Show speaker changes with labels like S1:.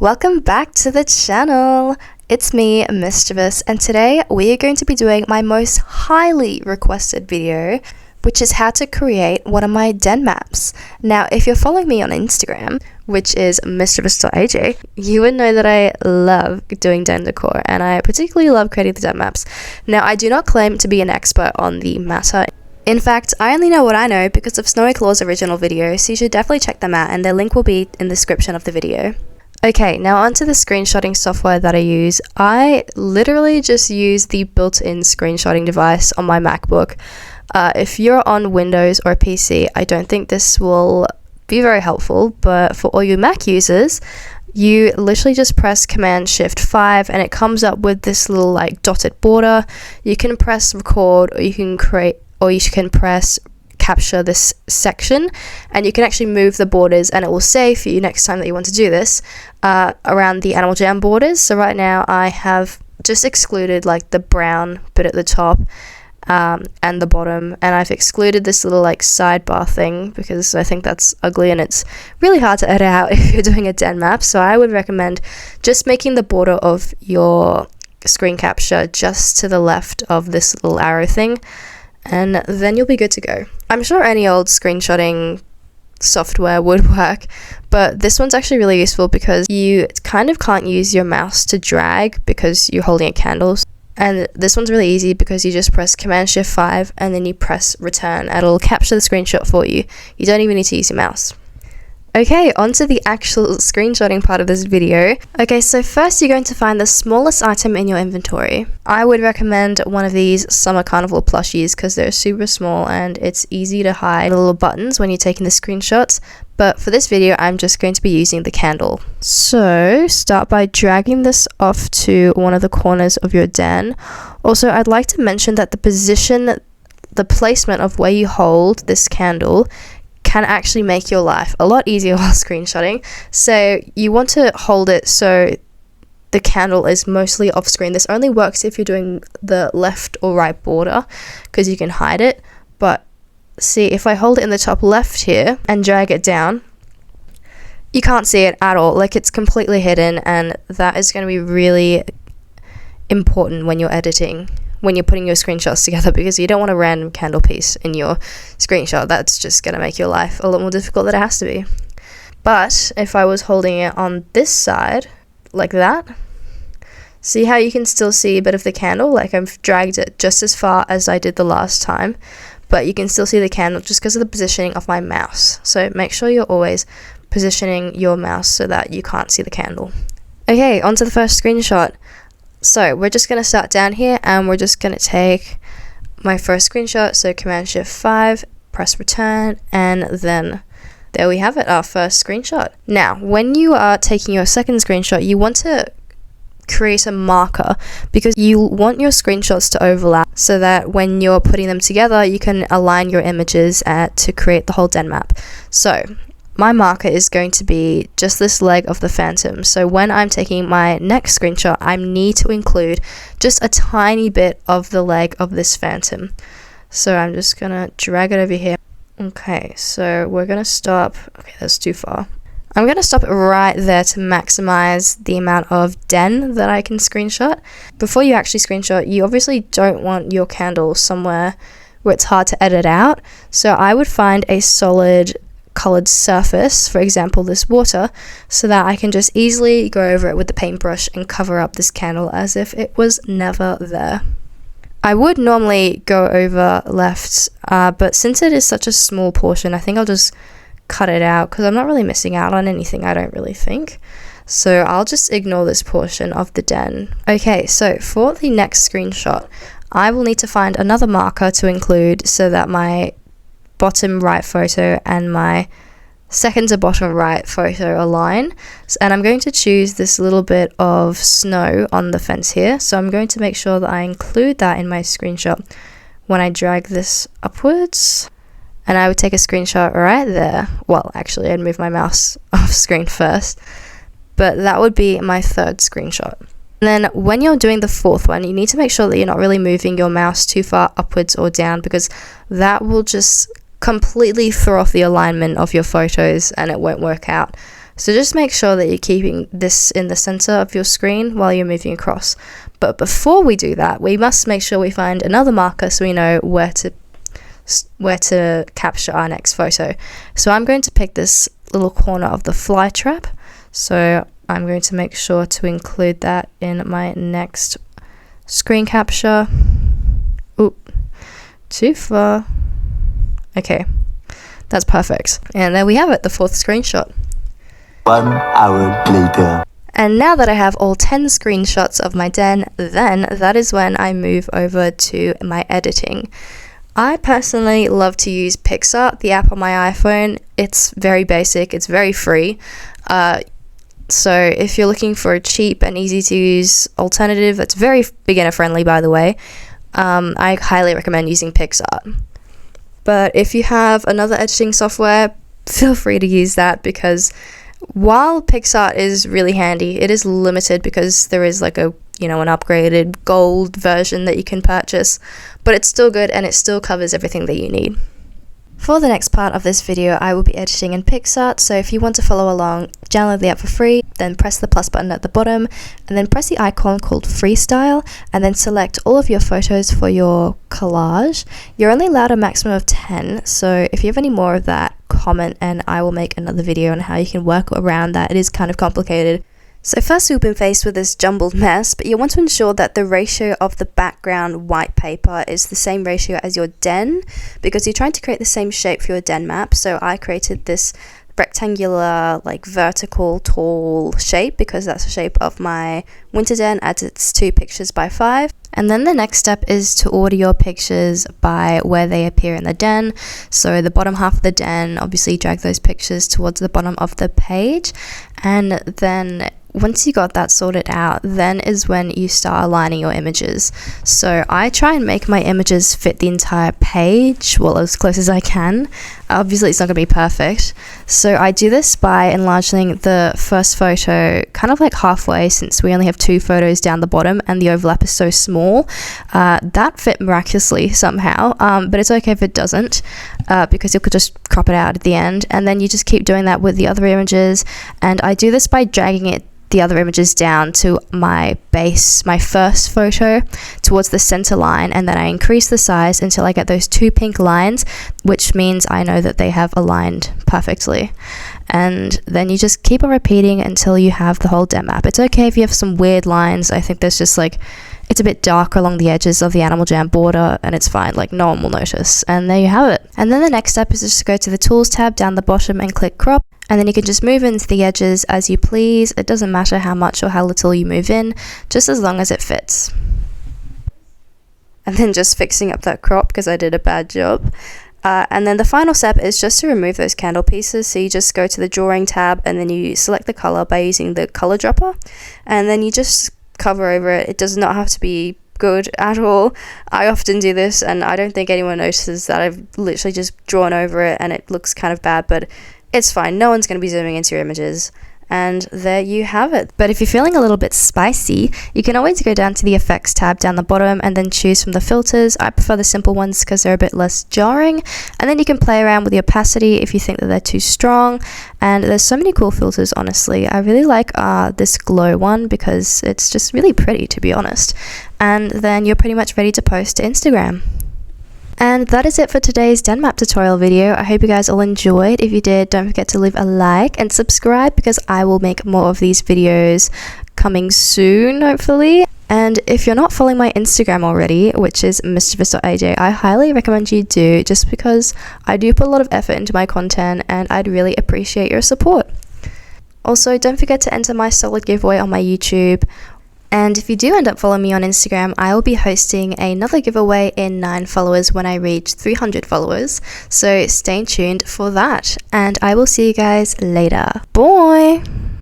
S1: Welcome back to the channel. It's me, Misschievouss, and today we are going to be doing my most highly requested video, which is how to create one of my den maps. Now, if you're following me on Instagram, which is misschievous.aj, you would know that I love doing den decor, and I particularly love creating the den maps. Now, I do not claim to be an expert on the matter. In fact, I only know what I know because of Snowy Claw's original video, so you should definitely check them out, and their link will be in the description of the video. Okay, now onto the screenshotting software that I use. I literally just use the built-in screenshotting device on my MacBook. If you're on Windows or a PC, I don't think this will be very helpful, but for all you Mac users, you literally just press Command-Shift-5 and it comes up with this little like dotted border. You can press record, or you can press capture this section, and you can actually move the borders, and it will say for you next time that you want to do this around the Animal Jam borders. So right now I have just excluded like the brown bit at the top and the bottom, and I've excluded this little like sidebar thing because I think that's ugly and it's really hard to edit out if you're doing a den map. So I would recommend just making the border of your screen capture just to the left of this little arrow thing, and then you'll be good to go. I'm sure any old screenshotting software would work, but this one's actually really useful because you kind of can't use your mouse to drag because you're holding a candle. And this one's really easy because you just press Command-Shift-5 and then you press return, and it'll capture the screenshot for you. You don't even need to use your mouse. Okay, on to the actual screenshotting part of this video. Okay, so first you're going to find the smallest item in your inventory. I would recommend one of these Summer Carnival plushies because they're super small and it's easy to hide the little buttons when you're taking the screenshots. But for this video, I'm just going to be using the candle. So start by dragging this off to one of the corners of your den. Also, I'd like to mention that the placement of where you hold this candle can actually make your life a lot easier while screenshotting. So you want to hold it so the candle is mostly off screen. This only works if you're doing the left or right border because you can hide it. But see, if I hold it in the top left here and drag it down, you can't see it at all. Like, it's completely hidden, and that is going to be really important when you're editing, when you're putting your screenshots together, because you don't want a random candle piece in your screenshot. That's just going to make your life a lot more difficult than it has to be. But if I was holding it on this side, like that, see how you can still see a bit of the candle? Like, I've dragged it just as far as I did the last time, but you can still see the candle just because of the positioning of my mouse. So make sure you're always positioning your mouse so that you can't see the candle. Okay, on to the first screenshot. So we're just going to start down here and we're just going to take my first screenshot. So Command-Shift-5, press return, and then there we have it, our first screenshot. Now, when you are taking your second screenshot, you want to create a marker because you want your screenshots to overlap so that when you're putting them together, you can align your images to create the whole den map. So my marker is going to be just this leg of the phantom. So when I'm taking my next screenshot, I need to include just a tiny bit of the leg of this phantom. So I'm just going to drag it over here. Okay, so we're going to stop. Okay, that's too far. I'm going to stop it right there to maximize the amount of den that I can screenshot. Before you actually screenshot, you obviously don't want your candle somewhere where it's hard to edit out. So I would find a solid colored surface, for example this water, so that I can just easily go over it with the paintbrush and cover up this candle as if it was never there. I would normally go over left, but since it is such a small portion, I think I'll just cut it out because I'm not really missing out on anything, I don't really think. So I'll just ignore this portion of the den. Okay, so for the next screenshot, I will need to find another marker to include so that my bottom right photo and my second to bottom right photo align. And I'm going to choose this little bit of snow on the fence here. So I'm going to make sure that I include that in my screenshot when I drag this upwards. And I would take a screenshot right there. Well, actually, I'd move my mouse off screen first. But that would be my third screenshot. And then when you're doing the fourth one, you need to make sure that you're not really moving your mouse too far upwards or down, because that will just completely throw off the alignment of your photos and it won't work out So just make sure that you're keeping this in the center of your screen while you're moving across. But before we do that, we must make sure we find another marker so we know where to capture our next photo. So I'm going to pick this little corner of the fly trap. So I'm going to make sure to include that in my next screen capture. Oop, too far. Okay, that's perfect. And there we have it, the 4th screenshot.
S2: 1 hour later.
S1: And now that I have all 10 screenshots of my den, then that is when I move over to my editing. I personally love to use PicsArt, the app on my iPhone. It's very basic, it's very free. So if you're looking for a cheap and easy to use alternative that's very beginner friendly, by the way, I highly recommend using PicsArt. But if you have another editing software, feel free to use that, because while PicsArt is really handy, it is limited because there is like an upgraded gold version that you can purchase, but it's still good and it still covers everything that you need. For the next part of this video, I will be editing in PicsArt, so if you want to follow along, download the app for free, then press the plus button at the bottom, and then press the icon called Freestyle, and then select all of your photos for your collage. You're only allowed a maximum of 10, so if you have any more of that, comment and I will make another video on how you can work around that. It is kind of complicated. So first we've been faced with this jumbled mess, but you want to ensure that the ratio of the background white paper is the same ratio as your den, because you're trying to create the same shape for your den map. So I created this rectangular, like vertical, tall shape because that's the shape of my winter den, as it's 2 pictures by 5. And then the next step is to order your pictures by where they appear in the den. So the bottom half of the den, obviously drag those pictures towards the bottom of the page, and then once you got that sorted out, then is when you start aligning your images. So I try and make my images fit the entire page, well, as close as I can. Obviously it's not going to be perfect, so I do this by enlarging the first photo kind of like halfway, since we only have 2 photos down the bottom and the overlap is so small. That fit miraculously somehow, but it's okay if it doesn't, because you could just crop it out at the end, and then you just keep doing that with the other images. And I do this by dragging the other images down to my base, my first photo, towards the center line, and then I increase the size until I get those 2 pink lines, which means I know that they have aligned perfectly. And then you just keep on repeating until you have the whole den map. It's okay if you have some weird lines. I think there's just like, it's a bit dark along the edges of the Animal Jam border, and it's fine, like no one will notice. And there you have it. And then the next step is just to go to the Tools tab down the bottom and click Crop. And then you can just move into the edges as you please. It doesn't matter how much or how little you move in, just as long as it fits. And then just fixing up that crop because I did a bad job. And then the final step is just to remove those candle pieces. So you just go to the Drawing tab and then you select the color by using the color dropper. And then you just cover over it. It does not have to be good at all. I often do this and I don't think anyone notices that I've literally just drawn over it and it looks kind of bad, but it's fine. No one's going to be zooming into your images. And there you have it. But if you're feeling a little bit spicy, you can always go down to the Effects tab down the bottom and then choose from the filters. I prefer the simple ones because they're a bit less jarring. And then you can play around with the opacity if you think that they're too strong. And there's so many cool filters, honestly. I really like this glow one because it's just really pretty, to be honest. And then you're pretty much ready to post to Instagram. And that is it for today's Den Map tutorial video. I hope you guys all enjoyed. If you did, don't forget to leave a like and subscribe because I will make more of these videos coming soon, hopefully. And if you're not following my Instagram already, which is Misschievouss.aj, I highly recommend you do, just because I do put a lot of effort into my content and I'd really appreciate your support. Also, don't forget to enter my solid giveaway on my YouTube. And if you do end up following me on Instagram, I will be hosting another giveaway in 9 followers when I reach 300 followers. So stay tuned for that. And I will see you guys later. Bye!